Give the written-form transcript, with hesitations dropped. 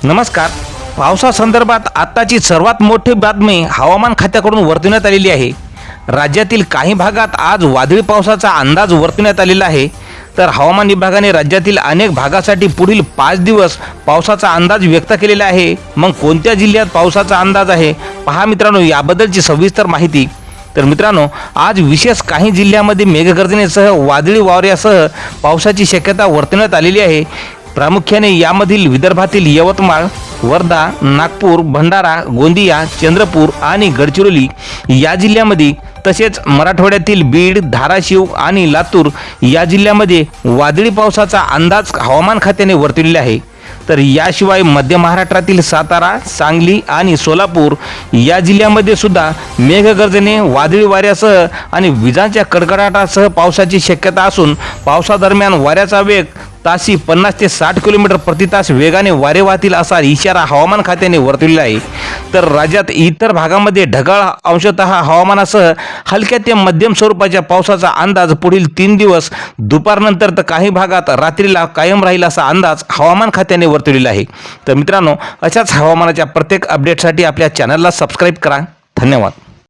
नमस्कार. पावसासंदर्भात आत्ताची सर्वात मोठी बातमी हवामान खात्याकडून वर्तवण्यात आलेली आहे. राज्यातील काही भागात आज वादळी पावसाचा अंदाज वर्तवण्यात आलेला आहे. तर हवामान विभागाने राज्यातील अनेक भागासाठी पुढील 5 दिवस पावसाचा अंदाज व्यक्त केलेला आहे. मग कोणत्या जिल्ह्यात पावसाचा अंदाज आहे पहा मित्रांनो, याबद्दलची सविस्तर माहिती. तर मित्रांनो, आज विशेष काही जिल्ह्यामध्ये मेघगर्जनेसह वादळी वाऱ्यासह पावसाची शक्यता वर्तवण्यात आलेली आहे. प्रामुख्याने यामधील विदर्भातील यवतमाळ, वर्धा, नागपूर, भंडारा, गोंदिया, चंद्रपूर आणि गडचिरोली या जिल्ह्यामध्ये, तसेच मराठवाड्यातील बीड, धाराशिव आणि लातूर या जिल्ह्यामध्ये वादळी पावसाचा अंदाज हवामान खात्याने वर्तवलेला आहे. तर याशिवाय मध्य महाराष्ट्रातील सातारा, सांगली आणि सोलापूर या जिल्ह्यामध्ये सुद्धा मेघगर्जने, वादळी वाऱ्यासह आणि विजांच्या कडकडाटासह पावसाची शक्यता असून पावसादरम्यान वाऱ्याचा वेग ताशी 50 ते 60 किलोमीटर प्रति तास वेगाने वारे वाहतील असा इशारा हवामान खात्याने वर्तवलेला आहे. तर राज्यात इतर भागामध्ये ढगाळ अंशतः हवामानासह हलक्या ते मध्यम स्वरूपाच्या पावसाचा अंदाज पुढील 3 दिवस दुपारनंतर तर काही भागात रात्रीला कायम राहील असा अंदाज हवामान खात्याने वर्तवलेला आहे. तर मित्रांनो, अशाच हवामानाच्या प्रत्येक अपडेटसाठी आपल्या चॅनलला सबस्क्राईब करा. धन्यवाद.